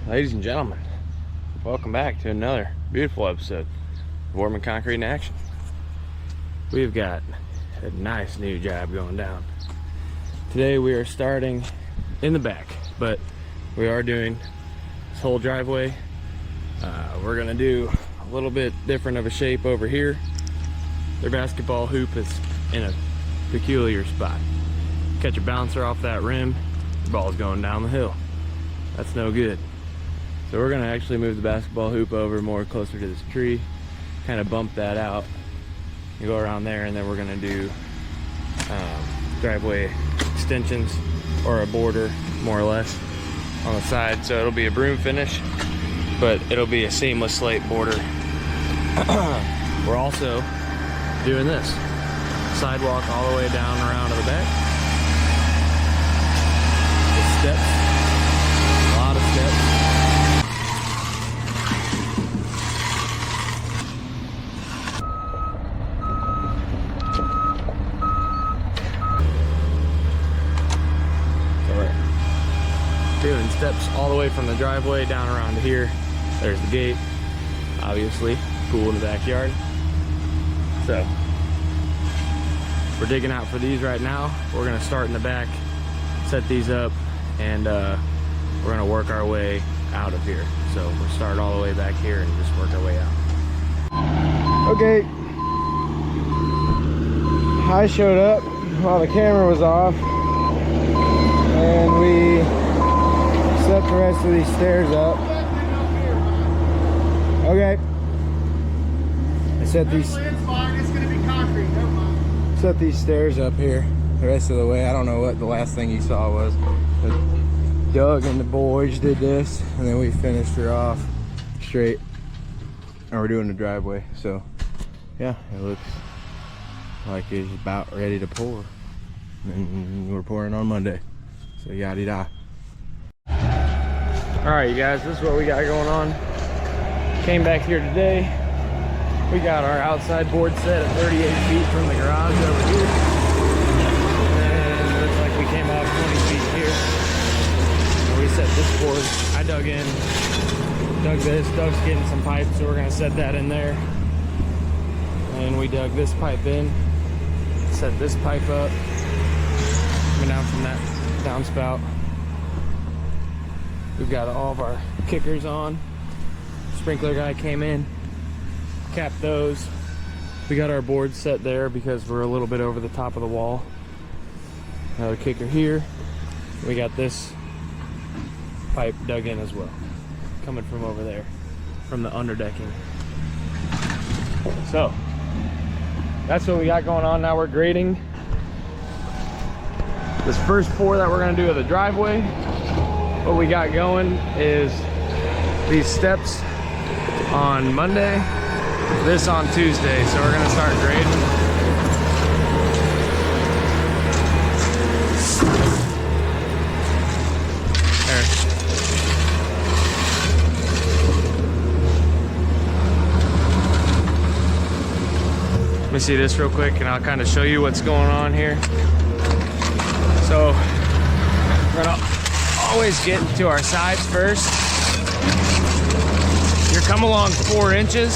Ladies and gentlemen, welcome back to another beautiful episode of Ortmann Concrete in Action. We've got a nice new job going down. Today we are starting in the back, but we are doing this whole driveway. We're gonna do a little bit different of a shape over here. Their basketball hoop is in a peculiar spot. Catch a bouncer off that rim, the ball's going down the hill. That's no good. So we're gonna actually move the basketball hoop over more closer to this tree, kind of bump that out, and go around there, and then we're gonna do driveway extensions or a border, more or less, on the side. So it'll be a broom finish, but it'll be a seamless slate border. We're also doing this sidewalk all the way down around to the back. The steps, a lot of steps. Doing steps all the way from the driveway down around to here. There's the gate, obviously, pool in the backyard. So we're digging out for these right now. We're gonna start in the back, set these up, and we're gonna work our way out of here. So we'll start all the way back here and just work our way out. Okay, I showed up while the camera was off, and we set the rest of these stairs up. Okay. I set these. It's fine. It's gonna be concrete. Never mind. Set these stairs up here the rest of the way. I don't know what the last thing you saw was, but Doug and the boys did this, and then we finished her off straight. And we're doing the driveway. So yeah, it looks like it's about ready to pour. And we're pouring on Monday. So yada yada. Alright, you guys, this is what we got going on. Came back here today. We got our outside board set at 38 feet from the garage over here. And it looks like we came off 20 feet here. And we set this board. I dug in, dug this. Doug's getting some pipe, so we're going to set that in there. And we dug this pipe in, set this pipe up, coming down from that downspout. We've got all of our kickers on. Sprinkler guy came in, capped those. We got our boards set there because we're a little bit over the top of the wall. Another kicker here. We got this pipe dug in as well, coming from over there, from the underdecking. So that's what we got going on. Now we're grading this first pour that we're gonna do of the driveway. What we got going is these steps on Monday, this on Tuesday. So we're gonna start grading. There. Let me see this real quick and I'll kind of show you what's going on here. So we're gonna always get to our sides first. You're come along 4 inches,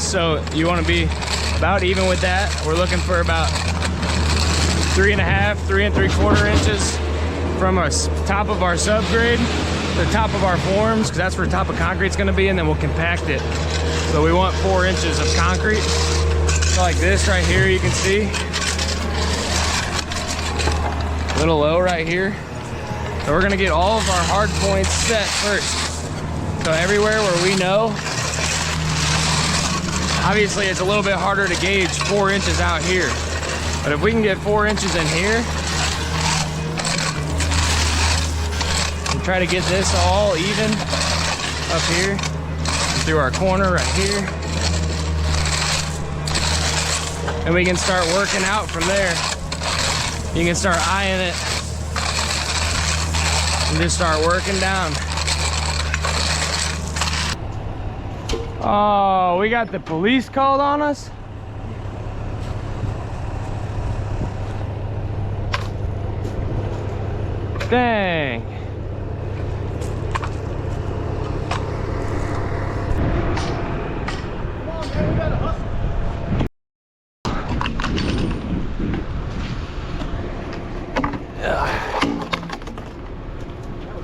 so you want to be about even with that. We're looking for about 3.5, 3 3/4 inches from our top of our subgrade to the top of our forms, because that's where the top of concrete's going to be, and then we'll compact it. So we want 4 inches of concrete. So like this right here, you can see. A little low right here. So we're gonna get all of our hard points set first. So everywhere where we know, obviously it's a little bit harder to gauge 4 inches out here. But if we can get 4 inches in here, and try to get this all even up here, through our corner right here. And we can start working out from there. You can start eyeing it. And just start working down. Oh, we got the police called on us? Dang.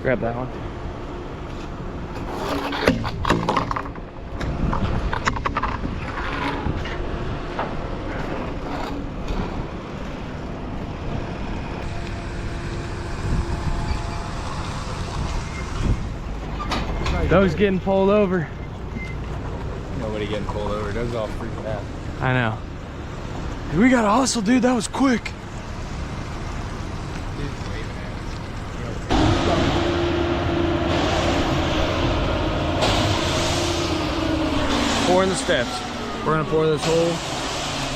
Grab that one. Those getting pulled over. Nobody getting pulled over. Those all freaking out. I know. We got to hustle, dude. That was quick. Pouring the steps. We're gonna pour this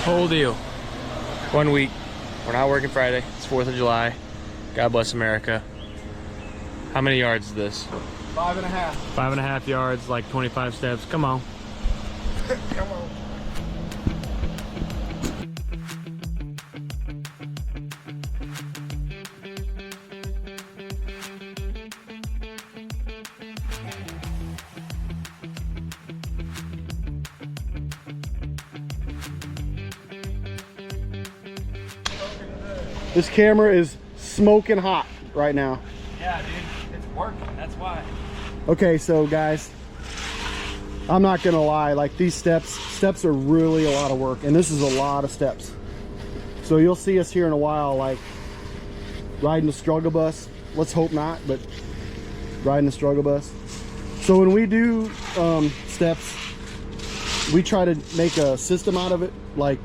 whole deal. 1 week. We're not working Friday. It's 4th of July. God bless America. How many yards is this? 5.5. 5.5 yards, like 25 steps. Come on. Come on. This camera is smoking hot right now. Yeah, dude. It's working. That's why. Okay, so guys, I'm not gonna lie, like these steps are really a lot of work, and this is a lot of steps. So you'll see us here in a while, like riding the struggle bus. Let's hope not, but riding the struggle bus. So when we do steps, we try to make a system out of it. Like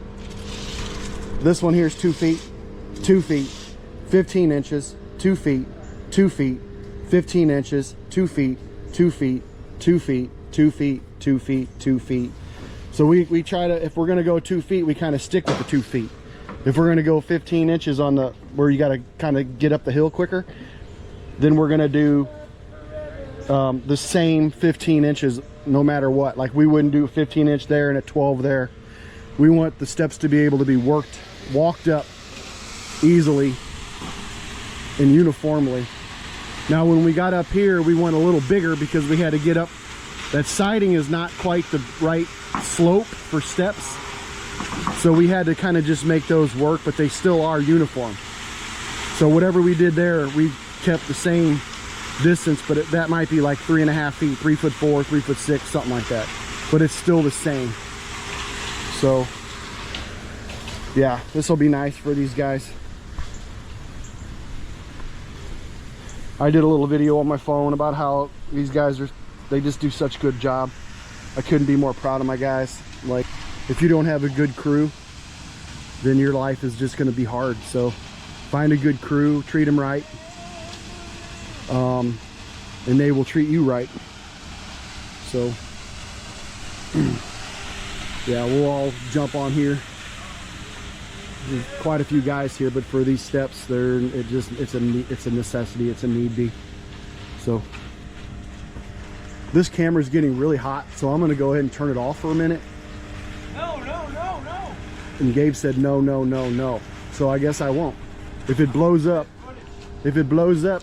this one here is 2 feet, 2 feet, 15 inches, 2 feet, 2 feet, 15 inches, 2 feet, 2 feet, 2 feet, 2 feet, 2 feet, 2 feet. So we try to, if we're gonna go 2 feet, we kind of stick with the 2 feet. If we're gonna go 15 inches on the, where you gotta kind of get up the hill quicker, then we're gonna do the same 15 inches no matter what. Like we wouldn't do a 15 inch there and a 12 there. We want the steps to be able to be walked up easily and uniformly. Now when we got up here, we went a little bigger because we had to get up. That siding is not quite the right slope for steps, so we had to kind of just make those work, but they still are uniform. So whatever we did there, we kept the same distance, but that might be like 3.5 feet, 3'4", 3'6", something like that, but it's still the same. So yeah, this will be nice for these guys. I did a little video on my phone about how these guys they just do such a good job. I couldn't be more proud of my guys. Like, if you don't have a good crew, then your life is just going to be hard. So find a good crew, treat them right, and they will treat you right. So yeah, we'll all jump on here. There's quite a few guys here, but for these steps, it's a necessity, it's a need be. So this camera's getting really hot, so I'm gonna go ahead and turn it off for a minute. No, no, no, no. And Gabe said no, no, no, no. So I guess I won't. If it blows up,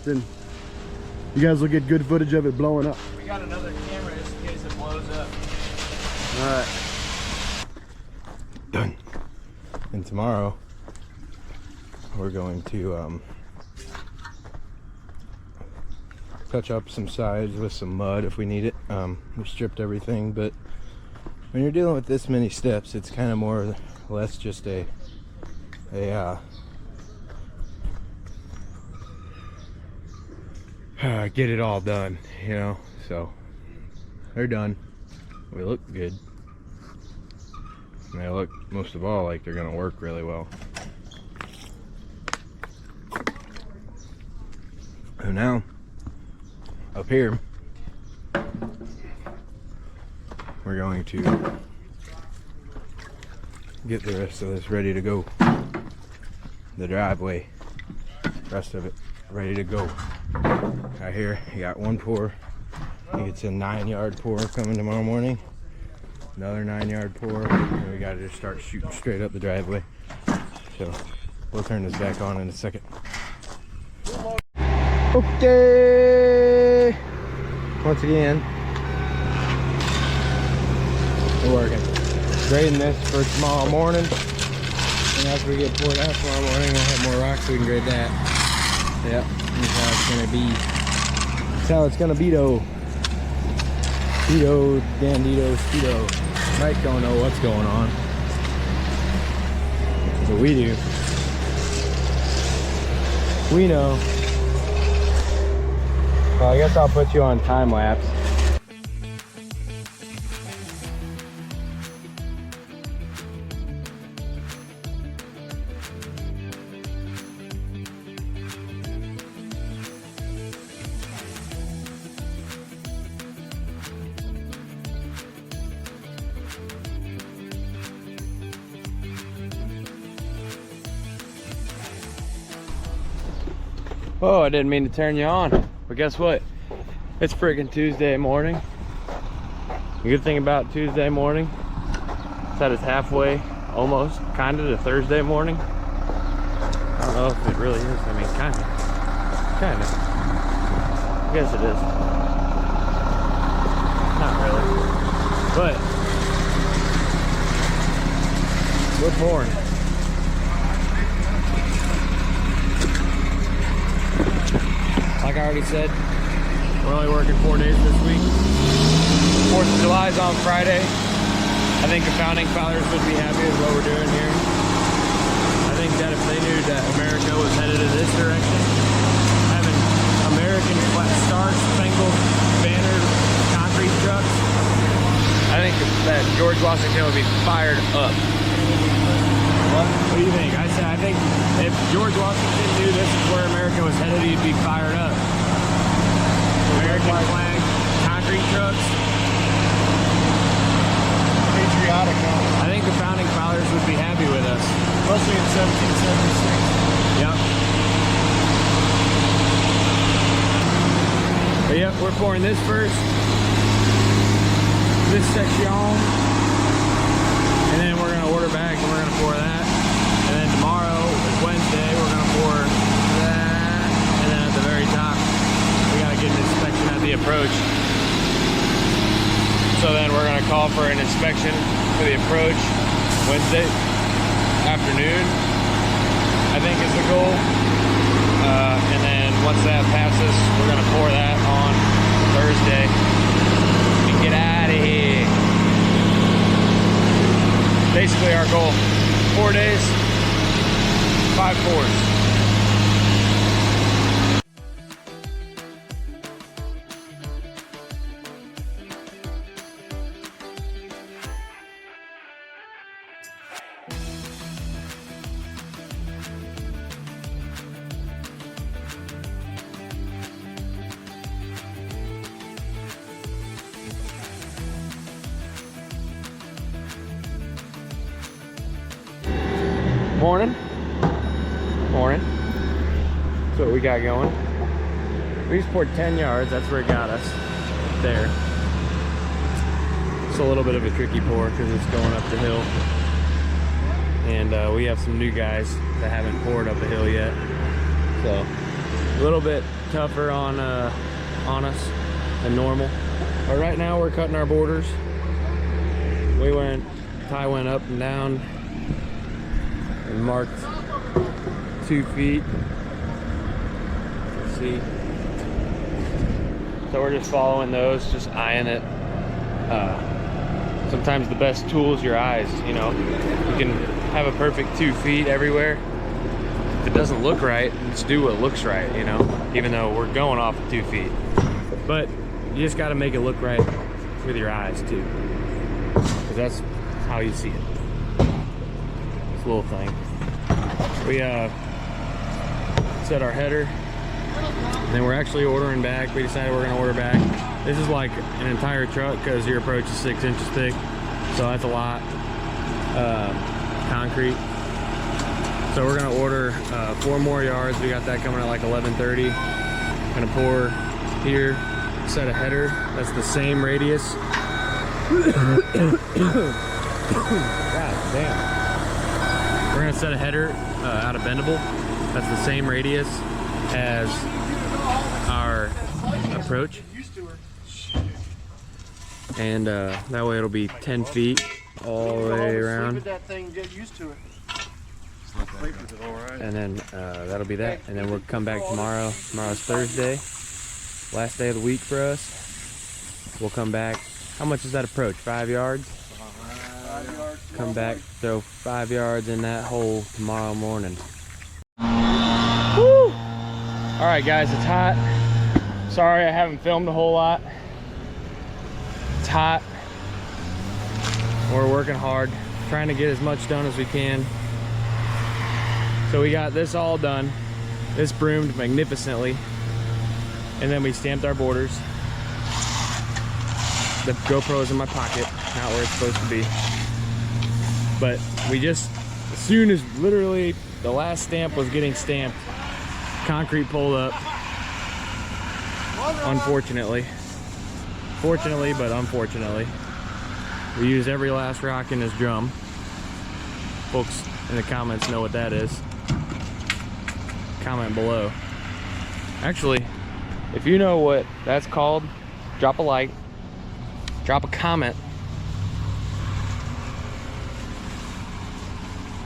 then you guys will get good footage of it blowing up. We got another camera just in case it blows up. All right. Done. And tomorrow we're going to touch up some sides with some mud if we need it. We stripped everything, but when you're dealing with this many steps, it's kind of more or less just a get it all done, you know. So they're done. We look good. And they look, most of all, like they're gonna work really well. And now, up here, we're going to get the rest of this ready to go. The driveway, rest of it ready to go. Out here, you got one pour. I think it's a 9-yard pour coming tomorrow morning. Another 9-yard pour, and we gotta just start shooting straight up the driveway. So we'll turn this back on in a second. Okay, once again, we're working, grading this for tomorrow morning, and after we get poured out tomorrow morning, we'll have more rocks so we can grade that. Yep, this is how it's gonna be. how it's gonna be though. Speedo, Dandito, Speedo. Mike don't know what's going on, but we do. We know. Well, I guess I'll put you on time lapse. Oh, I didn't mean to turn you on, but guess what? It's freaking Tuesday morning. The good thing about Tuesday morning is that it's halfway, almost, kind of to Thursday morning. I don't know if it really is. I mean, kind of. Kind of. I guess it is. Not really. But we're pouring. Like I already said, we're only working 4 days this week. 4th of July is on Friday. I think the founding fathers would be happy with what we're doing here. I think that if they knew that America was headed in this direction, having American Star Spangled Banner concrete trucks, I think that George Washington would be fired up. What do you think? I think if George Washington knew this is where America was headed, he'd be fired up. American flag, concrete trucks. Patriotic, huh? I think the founding fathers would be happy with us. Especially in 1776. Yep. But yep, we're pouring this first. This section. And then we're gonna order back and we're gonna pour that. And then tomorrow is Wednesday, we're gonna pour that. And then at the very top, we gotta get an inspection at the approach. So then we're gonna call for an inspection for the approach Wednesday afternoon, I think is the goal. And then once that passes, we're gonna pour that on Thursday and get out of here. Basically our goal, 4 days, 5 pours. Morning. Morning. That's what we got going. We just poured 10 yards. That's where it got us. There. It's a little bit of a tricky pour because it's going up the hill. And we have some new guys that haven't poured up the hill yet. So, a little bit tougher on us than normal. But right now we're cutting our borders. Ty went up and down and marked 2 feet. Let's see. So we're just following those, just eyeing it. Sometimes the best tool is your eyes, you know. You can have a perfect 2 feet everywhere. If it doesn't look right, just do what looks right, you know, even though we're going off of 2 feet. But you just gotta make it look right with your eyes too, because that's how you see it. This little thing. We set our header, and then we're actually ordering back. We decided we're gonna order back. This is like an entire truck because your approach is 6 inches thick, so that's a lot. Concrete. So we're gonna order 4 more yards. We got that coming at like 11:30. Gonna pour here, set a header. That's the same radius. God damn. We're gonna set a header out of bendable. That's the same radius as our approach. And that way it'll be 10 feet all the way around. And then that'll be that. And then we'll come back tomorrow. Tomorrow's Thursday. Last day of the week for us. We'll come back. How much is that approach? 5 yards? 5 yards. Come back, throw 5 yards in that hole tomorrow morning. Woo! All right, guys, it's hot. Sorry I haven't filmed a whole lot. It's hot. We're working hard, trying to get as much done as we can. So we got this all done. This broomed magnificently. And then we stamped our borders. The GoPro's in my pocket, not where it's supposed to be. But we just, as soon as literally the last stamp was getting stamped, concrete pulled up. Unfortunately. Fortunately, but unfortunately. We used every last rock in this drum. Folks in the comments know what that is. Comment below. Actually, if you know what that's called, drop a like, drop a comment.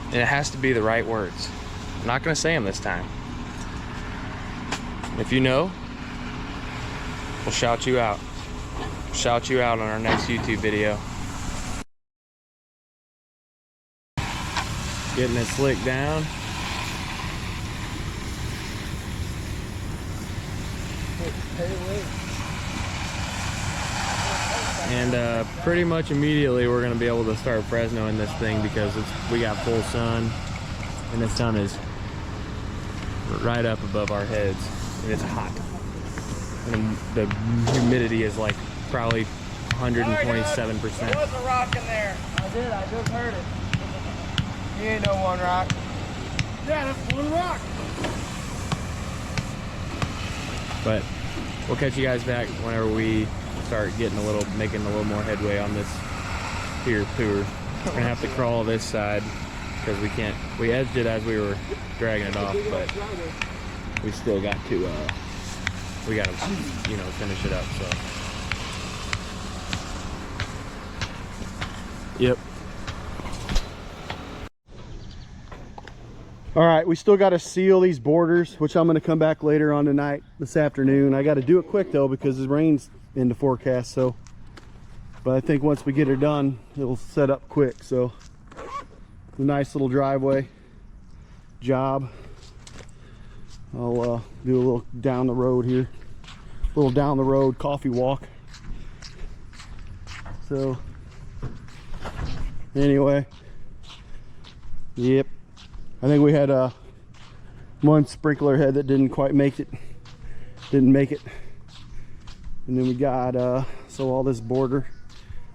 And it has to be the right words. I'm not gonna say them this time. If you know, we'll shout you out. Shout you out on our next YouTube video. Getting it slicked down. And pretty much immediately we're gonna be able to start Fresnoing this thing because we got full sun and the sun is right up above our heads and it's hot. And the humidity is like probably 127%. There was a rock in there. I did, I just heard it. You ain't no one rock. Yeah, that's one rock. But we'll catch you guys back whenever we start getting making a little more headway on this here tour. We're gonna have to crawl this side because we edged it as we were dragging it off, but we still got to, we gotta, you know, finish it up, so. Yep. All right, we still got to seal these borders, which I'm going to come back later on tonight, this afternoon. I got to do it quick though because the rain's in the forecast. So, but I think once we get her done, it'll set up quick. So, a nice little driveway job. I'll do a little down the road here, a little down the road coffee walk. So, anyway, yep. I think we had one sprinkler head that didn't quite make it. And then we got, so all this border,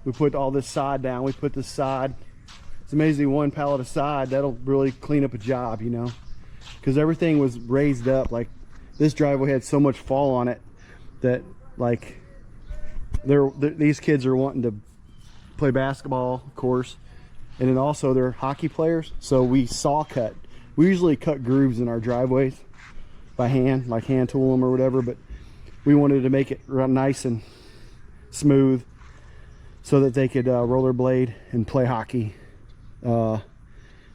we put all this sod down. We put this sod. It's amazing, one pallet of sod, that'll really clean up a job, you know. Because everything was raised up. Like, this driveway had so much fall on it that, like, these kids are wanting to play basketball, of course. And then also they're hockey players, so we saw cut. We usually cut grooves in our driveways by hand, like hand tool them or whatever, but we wanted to make it nice and smooth so that they could rollerblade and play hockey,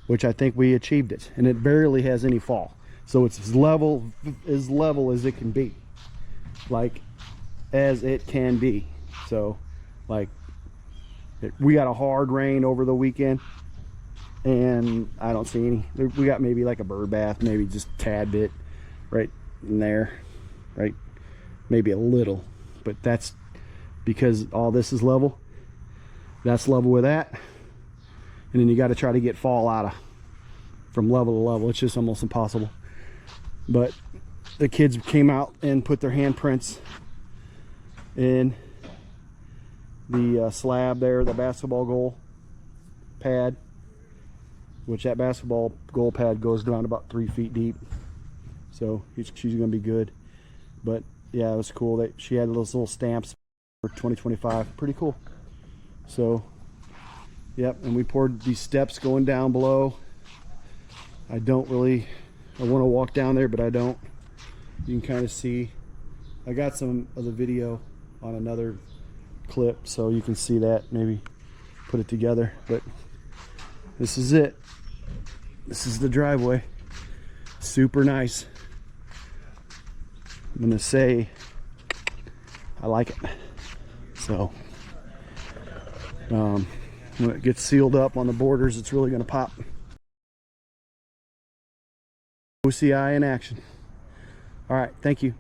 which I think we achieved it. And it barely has any fall, so it's as level as it can be, like as it can be. So, like, we got a hard rain over the weekend and I don't see any. We got maybe like a bird bath, maybe just a tad bit right in there, right, maybe a little, but that's because all this is level. That's level with that, and then you got to try to get fall out of from level to level. It's just almost impossible. But the kids came out and put their handprints in the slab there, the basketball goal pad, which that basketball goal pad goes down about 3 feet deep, so she's gonna be good. But yeah, it was cool that she had those little stamps for 2025. Pretty cool. So yep, and we poured these steps going down below. I want to walk down there, but I don't. You can kind of see, I got some of the video on another clip so you can see that, maybe put it together. But this is it. This is the driveway. Super nice. I'm gonna say I like it. So when it gets sealed up on the borders, it's really going to pop. OCI in action. All right, thank you.